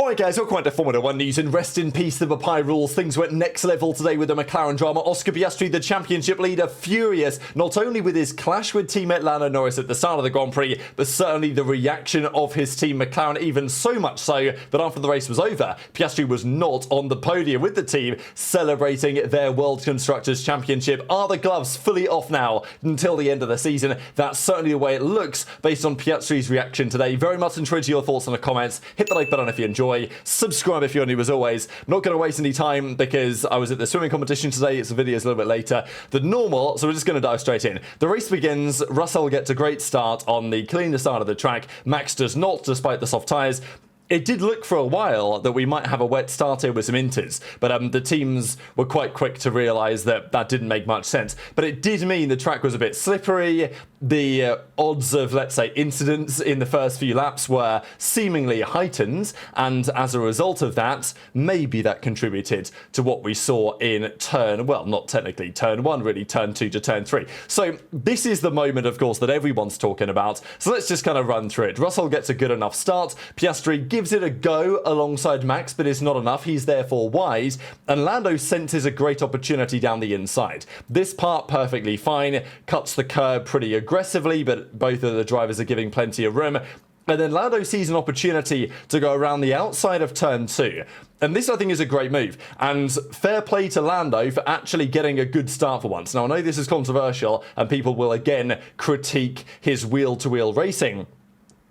Alright guys, welcome back to Formula 1 news and rest in peace the Papaya rules. Things went next level today with the McLaren drama. Oscar Piastri, the championship leader, furious not only with his clash with teammate Lando Norris at the start of the Grand Prix, but certainly the reaction of his team McLaren, even so much so that after the race was over, Piastri was not on the podium with the team celebrating their World Constructors' Championship. Are the gloves fully off now until the end of the season? That's certainly the way it looks based on Piastri's reaction today. Very much intrigued to your thoughts in the comments. Hit the like button if you enjoy. Subscribe if you're new as always. Not going to waste any time because I was at the swimming competition today. It's a video a little bit later than normal, so we're just going to dive straight in. The race begins. Russell gets a great start on the cleaner side of the track. Max does not, despite the soft tyres. It did look for a while that we might have a wet start here with some inters, but the teams were quite quick to realise that that didn't make much sense. But it did mean the track was a bit slippery. The odds of, let's say, incidents in the first few laps were seemingly heightened, and as a result of that, maybe that contributed to what we saw in not technically turn 1, really turn 2 to turn 3. So this is the moment, of course, that everyone's talking about. So let's just kind of run through it. Russell gets a good enough start. Piastri gives it a go alongside Max, but it's not enough. He's therefore wide, and Lando senses a great opportunity down the inside. This part perfectly fine, cuts the curb pretty aggressively, but both of the drivers are giving plenty of room. And then Lando sees an opportunity to go around the outside of turn 2. And this, I think, is a great move. And fair play to Lando for actually getting a good start for once. Now, I know this is controversial, and people will again critique his wheel-to-wheel racing.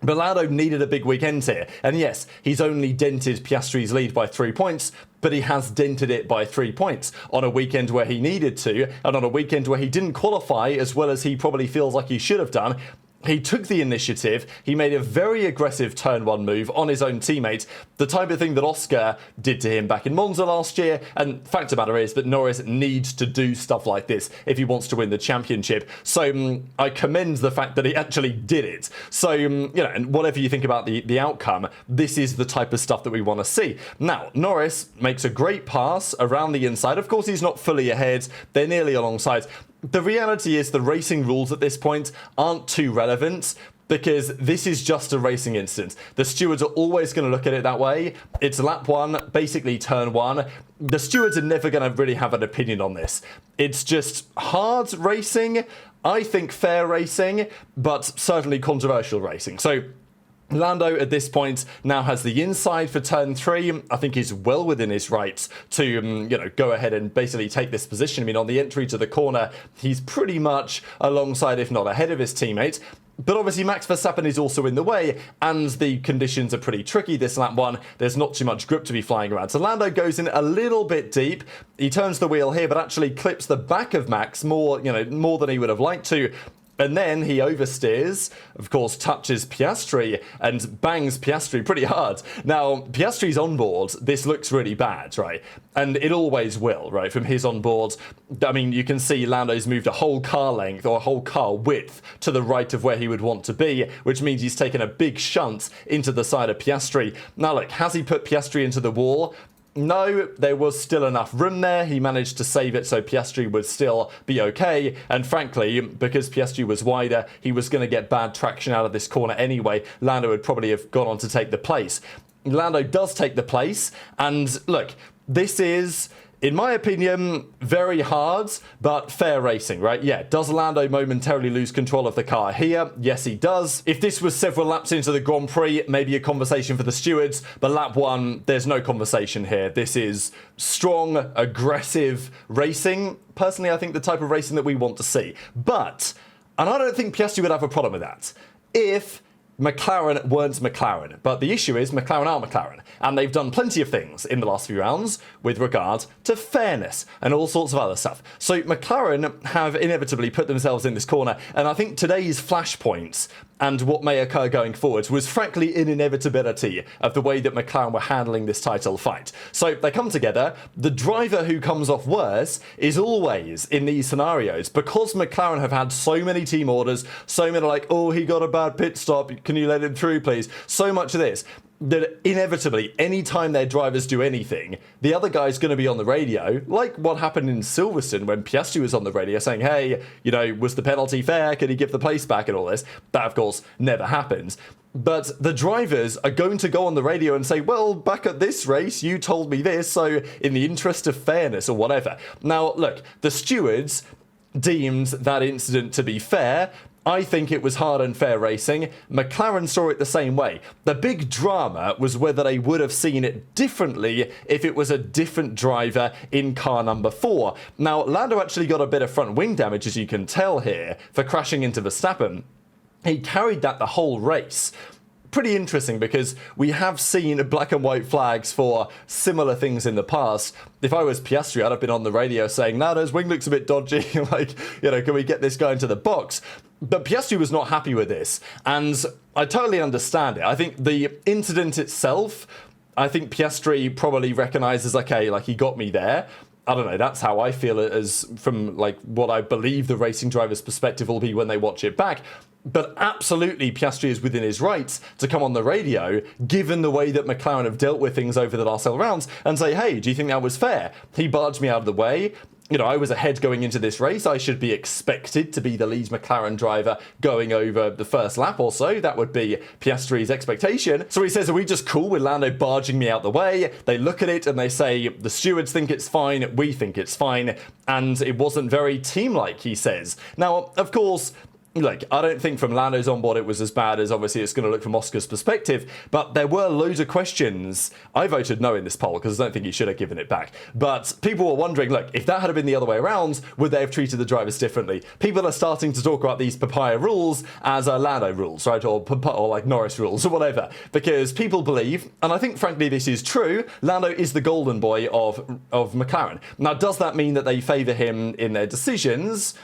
But Lando needed a big weekend here, and yes, he's only dented Piastri's lead by 3 points, but he has dented it by 3 points on a weekend where he needed to, and on a weekend where he didn't qualify as well as he probably feels like he should have done. He took the initiative, he made a very aggressive turn 1 move on his own teammate, the type of thing that Oscar did to him back in Monza last year, and fact of the matter is that Norris needs to do stuff like this if he wants to win the championship. So I commend the fact that he actually did it. So, and whatever you think about the outcome, this is the type of stuff that we want to see. Now, Norris makes a great pass around the inside. Of course, he's not fully ahead, they're nearly alongside. The reality is the racing rules at this point aren't too relevant because this is just a racing incident. The stewards are always going to look at it that way. It's lap 1, basically turn 1. The stewards are never going to really have an opinion on this. It's just hard racing, I think fair racing, but certainly controversial racing. So Lando at this point now has the inside for turn 3. I think he's well within his rights to, go ahead and basically take this position. I mean, on the entry to the corner, he's pretty much alongside, if not ahead of his teammate. But obviously Max Verstappen is also in the way, and the conditions are pretty tricky this lap 1. There's not too much grip to be flying around. So Lando goes in a little bit deep. He turns the wheel here, but actually clips the back of Max more than he would have liked to. And then he oversteers, of course, touches Piastri and bangs Piastri pretty hard. Now, Piastri's on board, this looks really bad, right? And it always will, right? From his on board, I mean, you can see Lando's moved a whole car length or a whole car width to the right of where he would want to be, which means he's taken a big shunt into the side of Piastri. Now, look, has he put Piastri into the wall? No, there was still enough room there. He managed to save it so Piastri would still be okay. And frankly, because Piastri was wider, he was going to get bad traction out of this corner anyway. Lando would probably have gone on to take the place. Lando does take the place. And look, this is, in my opinion, very hard, but fair racing, right? Yeah, does Lando momentarily lose control of the car here? Yes, he does. If this was several laps into the Grand Prix, maybe a conversation for the stewards, but lap 1, there's no conversation here. This is strong, aggressive racing. Personally, I think the type of racing that we want to see. But, and I don't think Piastri would have a problem with that, if McLaren weren't McLaren. But the issue is McLaren are McLaren, and they've done plenty of things in the last few rounds with regard to fairness and all sorts of other stuff. So McLaren have inevitably put themselves in this corner, and I think today's flashpoints and what may occur going forwards was frankly an inevitability of the way that McLaren were handling this title fight. So they come together. The driver who comes off worse is always in these scenarios, because McLaren have had so many team orders, so many like, oh, he got a bad pit stop, can you let him through please? So much of this. that inevitably, anytime their drivers do anything, the other guy's going to be on the radio, like what happened in Silverstone when Piastri was on the radio saying, hey, was the penalty fair? Can he give the place back and all this? That, of course, never happens. But the drivers are going to go on the radio and say, well, back at this race, you told me this, so in the interest of fairness or whatever. Now, look, the stewards deemed that incident to be fair. I think it was hard and fair racing. McLaren saw it the same way. The big drama was whether they would have seen it differently if it was a different driver in car number 4. Now, Lando actually got a bit of front wing damage, as you can tell here, for crashing into Verstappen. He carried that the whole race. Pretty interesting because we have seen black and white flags for similar things in the past. If I was Piastri, I'd have been on the radio saying, Lando's wing looks a bit dodgy, can we get this guy into the box? But Piastri was not happy with this, and I totally understand it. I think the incident itself, I think Piastri probably recognises, okay, he got me there. I don't know, that's how I feel it, as from what I believe the racing driver's perspective will be when they watch it back. But absolutely, Piastri is within his rights to come on the radio, given the way that McLaren have dealt with things over the last several rounds, and say, hey, do you think that was fair? He barged me out of the way. I was ahead going into this race. I should be expected to be the lead McLaren driver going over the first lap or so. That would be Piastri's expectation. So he says, are we just cool with Lando barging me out the way? They look at it and they say, the stewards think it's fine, we think it's fine, and it wasn't very team-like, he says. Now, of course, I don't think from Lando's onboard it was as bad as obviously it's going to look from Oscar's perspective, but there were loads of questions. I voted no in this poll because I don't think he should have given it back. But people were wondering, look, if that had been the other way around, would they have treated the drivers differently? People are starting to talk about these Papaya rules as Lando rules, right? Or Norris rules or whatever. Because people believe, and I think frankly this is true, Lando is the golden boy of McLaren. Now, does that mean that they favour him in their decisions?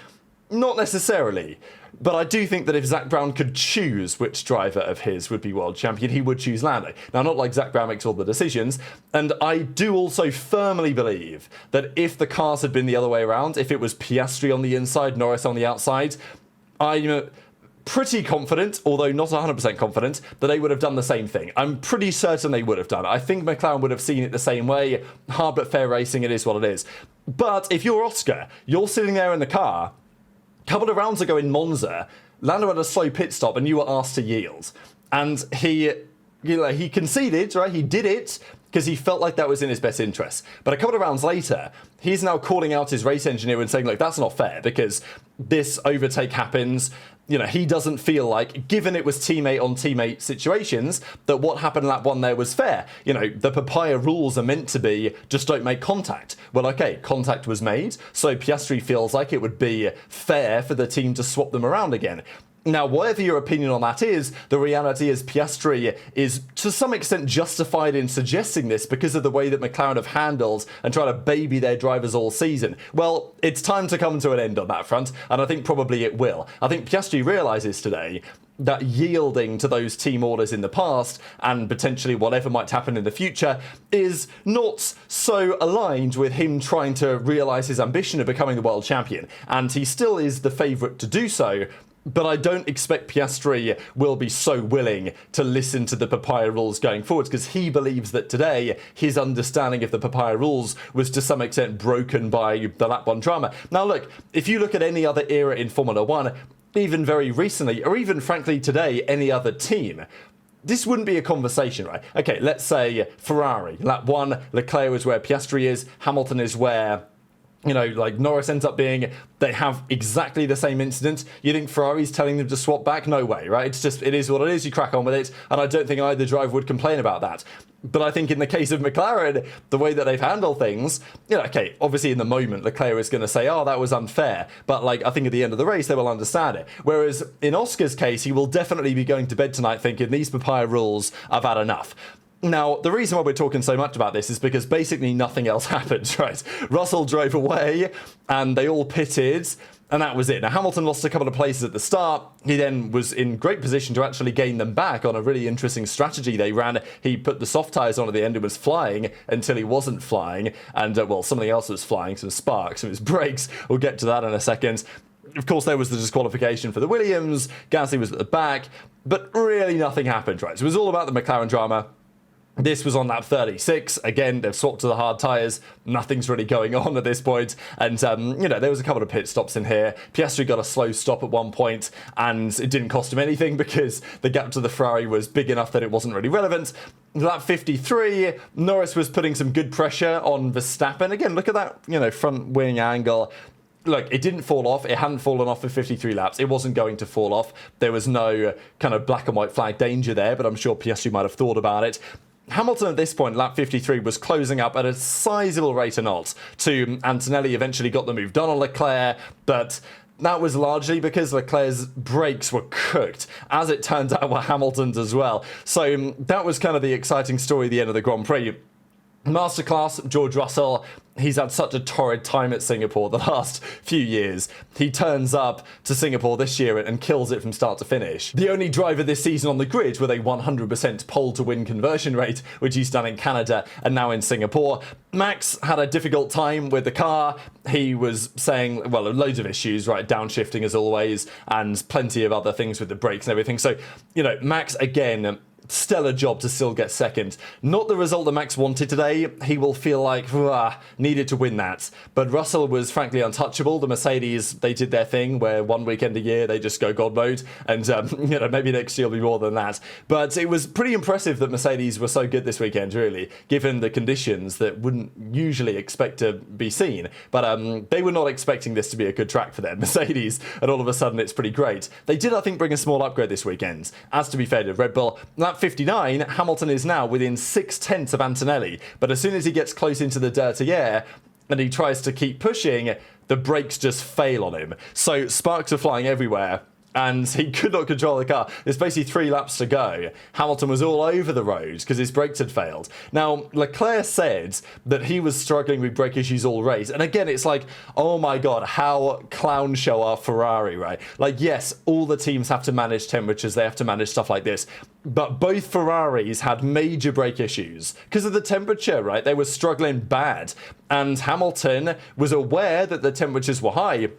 Not necessarily. But I do think that if Zak Brown could choose which driver of his would be world champion, he would choose Lando. Now, not like Zak Brown makes all the decisions. And I do also firmly believe that if the cars had been the other way around, if it was Piastri on the inside, Norris on the outside, I'm pretty confident, although not 100% confident, that they would have done the same thing. I'm pretty certain they would have done it. I think McLaren would have seen it the same way. Hard but fair racing, it is what it is. But if you're Oscar, you're sitting there in the car. A couple of rounds ago in Monza, Lando had a slow pit stop and you were asked to yield. And he conceded, right? He did it because he felt like that was in his best interest. But a couple of rounds later, he's now calling out his race engineer and saying, look, that's not fair because this overtake happens. He doesn't feel like, given it was teammate on teammate situations, that what happened in lap 1 there was fair. The Papaya rules are meant to be just don't make contact. Well, okay, contact was made, so Piastri feels like it would be fair for the team to swap them around again. Now, whatever your opinion on that is, the reality is Piastri is to some extent justified in suggesting this because of the way that McLaren have handled and tried to baby their drivers all season. Well, it's time to come to an end on that front, and I think probably it will. I think Piastri realises today that yielding to those team orders in the past and potentially whatever might happen in the future is not so aligned with him trying to realise his ambition of becoming the world champion. And he still is the favourite to do so. But I don't expect Piastri will be so willing to listen to the Papaya rules going forwards because he believes that today his understanding of the Papaya rules was to some extent broken by the lap 1 drama. Now look, if you look at any other era in Formula 1, even very recently, or even frankly today, any other team, this wouldn't be a conversation, right? Okay, let's say Ferrari, lap 1, Leclerc is where Piastri is, Hamilton is where Norris ends up being, they have exactly the same incident. You think Ferrari's telling them to swap back? No way, right? It is what it is, you crack on with it, and I don't think either driver would complain about that. But I think in the case of McLaren, the way that they've handled things, okay, obviously in the moment, Leclerc is going to say, oh, that was unfair. But I think at the end of the race, they will understand it. Whereas in Oscar's case, he will definitely be going to bed tonight thinking, these Papaya rules, I've had enough. Now, the reason why we're talking so much about this is because basically nothing else happened, right? Russell drove away, and they all pitted, and that was it. Now, Hamilton lost a couple of places at the start. He then was in great position to actually gain them back on a really interesting strategy they ran. He put the soft tyres on at the end and was flying until he wasn't flying, and, something else was flying, some sparks, some of his brakes. We'll get to that in a second. Of course, there was the disqualification for the Williams. Gasly was at the back, but really nothing happened, right? So it was all about the McLaren drama. This was on lap 36. Again, they've swapped to the hard tyres. Nothing's really going on at this point. And, there was a couple of pit stops in here. Piastri got a slow stop at one point, and it didn't cost him anything because the gap to the Ferrari was big enough that it wasn't really relevant. Lap 53, Norris was putting some good pressure on Verstappen. Again, look at that, front wing angle. Look, it didn't fall off. It hadn't fallen off for 53 laps. It wasn't going to fall off. There was no kind of black and white flag danger there, but I'm sure Piastri might have thought about it. Hamilton at this point, lap 53, was closing up at a sizable rate of knots to Antonelli. Eventually got the move done on Leclerc, but that was largely because Leclerc's brakes were cooked, as it turned out were Hamilton's as well. So that was kind of the exciting story at the end of the Grand Prix. Masterclass, George Russell. He's had such a torrid time at Singapore the last few years. He turns up to Singapore this year and kills it from start to finish. The only driver this season on the grid with a 100% pole to win conversion rate, which he's done in Canada and now in Singapore. Max had a difficult time with the car. He was saying, well, loads of issues, right? Downshifting as always, and plenty of other things with the brakes and everything. So, Max, again, stellar job to still get second. Not the result that Max wanted today. He will feel like needed to win that. But Russell was frankly untouchable. The Mercedes, they did their thing where one weekend a year they just go God mode, and maybe next year will be more than that. But it was pretty impressive that Mercedes were so good this weekend, really, given the conditions that wouldn't usually expect to be seen. But they were not expecting this to be a good track for them, Mercedes, and all of a sudden it's pretty great. They did, I think, bring a small upgrade this weekend. As to be fair to Red Bull, lap 59, Hamilton is now within 6/10 of Antonelli, but as soon as he gets close into the dirty air and he tries to keep pushing, the brakes just fail on him. So sparks are flying everywhere, and he could not control the car. There's basically 3 laps to go. Hamilton was all over the road because his brakes had failed. Now, Leclerc said that he was struggling with brake issues all race. And again, it's like, oh my God, how clown show are Ferrari, right? Like, yes, all the teams have to manage temperatures. They have to manage stuff like this. But both Ferraris had major brake issues because of the temperature, right? They were struggling bad. And Hamilton was aware that the temperatures were high,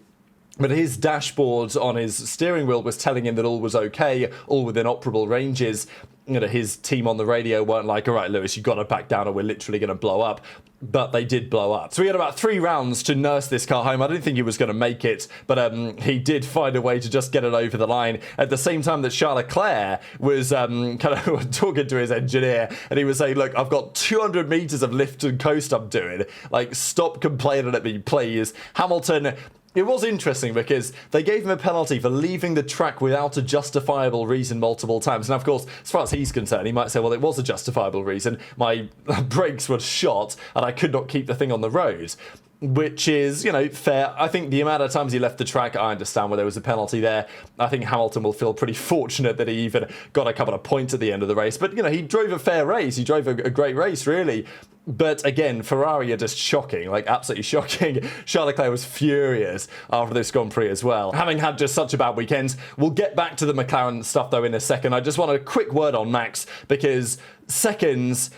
but his dashboard on his steering wheel was telling him that all was okay, all within operable ranges. His team on the radio weren't like, all right, Lewis, you've got to back down or we're literally going to blow up. But they did blow up. So he had about 3 rounds to nurse this car home. I didn't think he was going to make it, but he did find a way to just get it over the line at the same time that Charles Leclerc was kind of talking to his engineer, and he was saying, look, I've got 200 meters of lift and coast I'm doing. Like, stop complaining at me, please. Hamilton... It was interesting because they gave him a penalty for leaving the track without a justifiable reason multiple times. Now, of course, as far as he's concerned, he might say, well, it was a justifiable reason. My brakes were shot and I could not keep the thing on the road. Which is, fair. I think the amount of times he left the track, I understand where there was a penalty there. I think Hamilton will feel pretty fortunate that he even got a couple of points at the end of the race. But, he drove a fair race. He drove a great race, really. But again, Ferrari are just shocking, like absolutely shocking. Charles Leclerc was furious after this Grand Prix as well, having had just such a bad weekend. We'll get back to the McLaren stuff, though, in a second. I just want a quick word on Max, because seconds...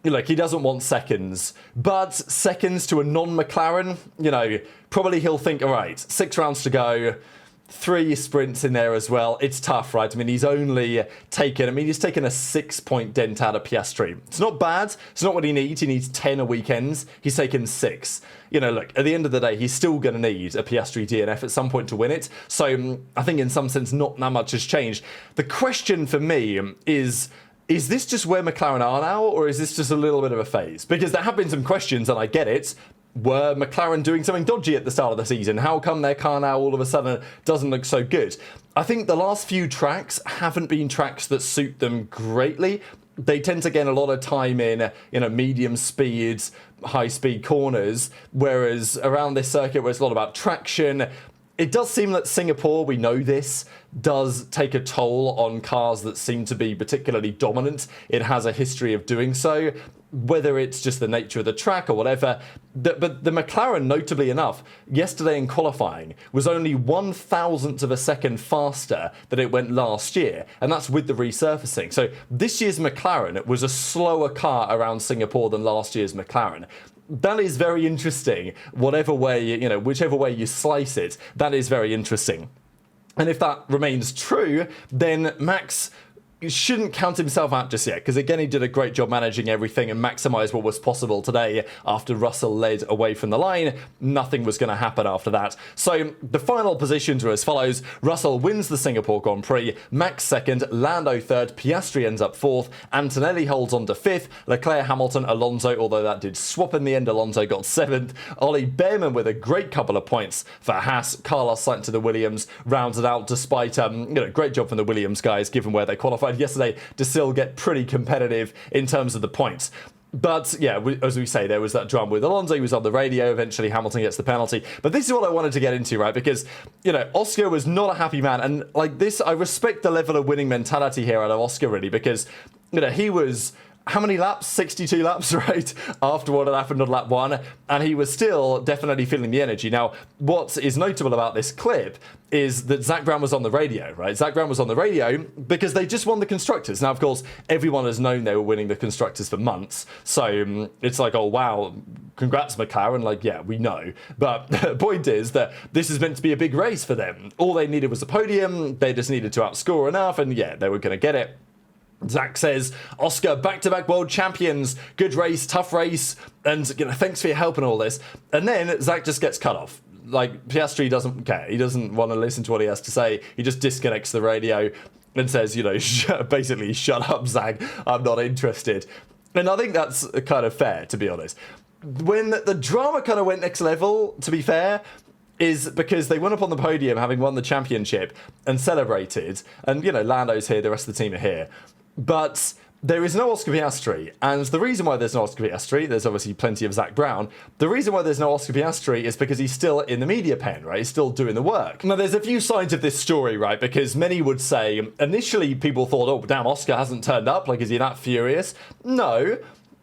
Look, he doesn't want seconds, but seconds to a non-McLaren, probably he'll think, all right, 6 rounds to go, 3 sprints in there as well. It's tough, right? I mean, he's taken a 6-point dent out of Piastri. It's not bad. It's not what he needs. He needs 10 a weekend. He's taken 6. Look, at the end of the day, he's still going to need a Piastri DNF at some point to win it. So I think in some sense, not that much has changed. The question for me is this just where McLaren are now, or is this just a little bit of a phase? Because there have been some questions, and I get it. Were McLaren doing something dodgy at the start of the season? How come their car now all of a sudden doesn't look so good? I think the last few tracks haven't been tracks that suit them greatly. They tend to gain a lot of time in, medium speeds, high speed corners, whereas around this circuit where it's a lot about traction, it does seem that Singapore, we know this, does take a toll on cars that seem to be particularly dominant. It has a history of doing so, whether it's just the nature of the track or whatever. But the McLaren, notably enough, yesterday in qualifying was only 1,000th of a second faster than it went last year, and that's with the resurfacing. So this year's McLaren was a slower car around Singapore than last year's McLaren. That is very interesting. Whichever way you slice it, that is very interesting. And if that remains true, then Max shouldn't count himself out just yet, because again, he did a great job managing everything and maximised what was possible today after Russell led away from the line. Nothing was going to happen after that. So the final positions were as follows. Russell wins the Singapore Grand Prix, Max second, Lando third, Piastri ends up fourth, Antonelli holds on to fifth, Leclerc, Hamilton, Alonso, although that did swap in the end, Alonso got seventh, Ollie Behrman with a great couple of points for Haas, Carlos Sainz to the Williams, rounded out despite, great job from the Williams guys given where they qualified yesterday to still get pretty competitive in terms of the points. But yeah, as we say, there was that drama with Alonso. He was on the radio. Eventually, Hamilton gets the penalty. But this is what I wanted to get into, right? Because, Oscar was not a happy man. And like this, I respect the level of winning mentality here out of Oscar, really, because, he was... how many laps? 62 laps, right? After what had happened on lap 1. And he was still definitely feeling the energy. Now, what is notable about this clip is that Zak Brown was on the radio, right? Zak Brown was on the radio because they just won the Constructors. Now, of course, everyone has known they were winning the Constructors for months. So it's like, oh, wow, congrats, McLaren. Like, yeah, we know. But the point is that this is meant to be a big race for them. All they needed was a podium. They just needed to outscore enough. And yeah, they were going to get it. Zach says, Oscar, back-to-back world champions, good race, tough race, and thanks for your help and all this. And then Zach just gets cut off. Like, Piastri doesn't care. He doesn't want to listen to what he has to say. He just disconnects the radio and says, basically, shut up, Zach. I'm not interested. And I think that's kind of fair, to be honest. When the drama kind of went next level, to be fair, is because they went up on the podium having won the championship and celebrated. And, Lando's here, the rest of the team are here. But there is no Oscar Piastri, and the reason why there's no Oscar Piastri, there's obviously plenty of Zak Brown, the reason why there's no Oscar Piastri is because he's still in the media pen, right? He's still doing the work. Now, there's a few sides of this story, right? Because many would say, initially people thought, oh, damn, Oscar hasn't turned up, like, is he that furious? No,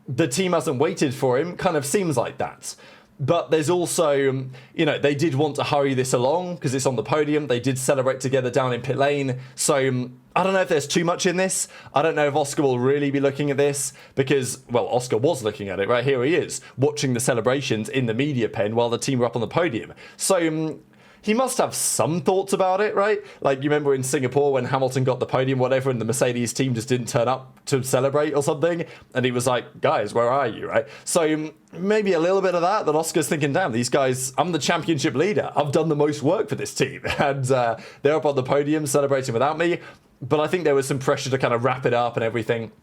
the team hasn't waited for him, kind of seems like that. But there's also, they did want to hurry this along because it's on the podium. They did celebrate together down in pit lane. So I don't know if there's too much in this. I don't know if Oscar will really be looking at this because, well, Oscar was looking at it, right? Here he is, watching the celebrations in the media pen while the team were up on the podium. So he must have some thoughts about it, right? Like, you remember in Singapore when Hamilton got the podium, whatever, and the Mercedes team just didn't turn up to celebrate or something? And he was like, guys, where are you, right? So maybe a little bit of that Oscar's thinking, damn, these guys, I'm the championship leader. I've done the most work for this team. And they're up on the podium celebrating without me. But I think there was some pressure to kind of wrap it up and everything.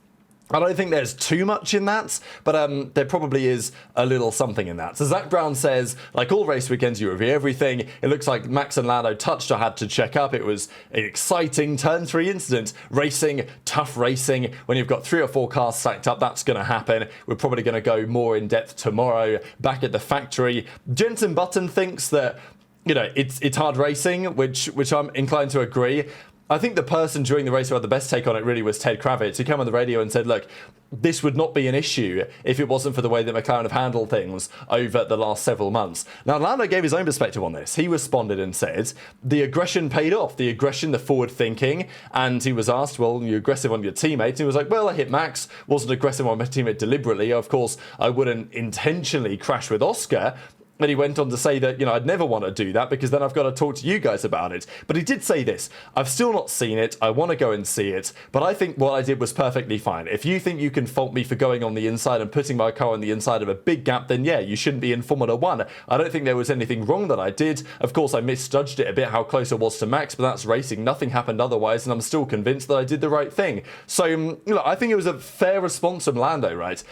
I don't think there's too much in that, but there probably is a little something in that. So Zak Brown says, like all race weekends, you review everything. It looks like Max and Lando touched or had to check up. It was an exciting turn 3 incident. Racing, tough racing. When you've got 3 or 4 cars stacked up, that's going to happen. We're probably going to go more in depth tomorrow back at the factory. Jenson Button thinks that, it's hard racing, which I'm inclined to agree. I think the person during the race who had the best take on it really was Ted Kravitz, who came on the radio and said, look, this would not be an issue if it wasn't for the way that McLaren have handled things over the last several months. Now, Lando gave his own perspective on this. He responded and said, the aggression paid off, the aggression, the forward thinking. And he was asked, well, you're aggressive on your teammate. And he was like, well, I hit Max, wasn't aggressive on my teammate deliberately. Of course, I wouldn't intentionally crash with Oscar. And he went on to say that, I'd never want to do that because then I've got to talk to you guys about it. But he did say this, I've still not seen it. I want to go and see it. But I think what I did was perfectly fine. If you think you can fault me for going on the inside and putting my car on the inside of a big gap, then yeah, you shouldn't be in Formula 1. I don't think there was anything wrong that I did. Of course, I misjudged it a bit how close I was to Max, but that's racing. Nothing happened otherwise, and I'm still convinced that I did the right thing. So, I think it was a fair response from Lando, right?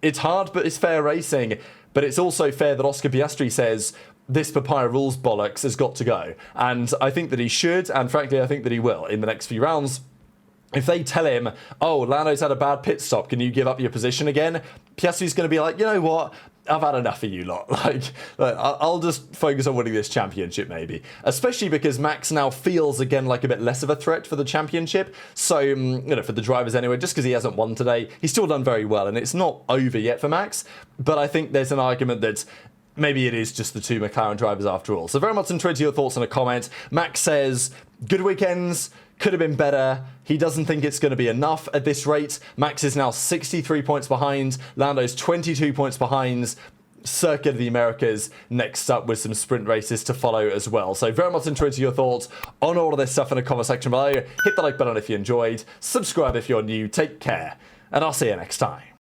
It's hard, but it's fair racing. But it's also fair that Oscar Piastri says this Papaya rules bollocks has got to go. And I think that he should, and frankly, I think that he will in the next few rounds. If they tell him, oh, Lando's had a bad pit stop, can you give up your position again? Piastri's going to be like, you know what? I've had enough of you lot. I'll just focus on winning this championship, maybe. Especially because Max now feels, again, like a bit less of a threat for the championship. So, for the drivers anyway, just because he hasn't won today, he's still done very well. And it's not over yet for Max. But I think there's an argument that maybe it is just the 2 McLaren drivers after all. So very much intrigued to your thoughts in a comment. Max says, good weekends. Could have been better. He doesn't think it's going to be enough at this rate. Max is now 63 points behind. Lando's 22 points behind. Circuit of the Americas next up, with some sprint races to follow as well. So very much interested in your thoughts on all of this stuff in the comment section below. Hit the like button if you enjoyed, subscribe if you're new, take care, and I'll see you next time.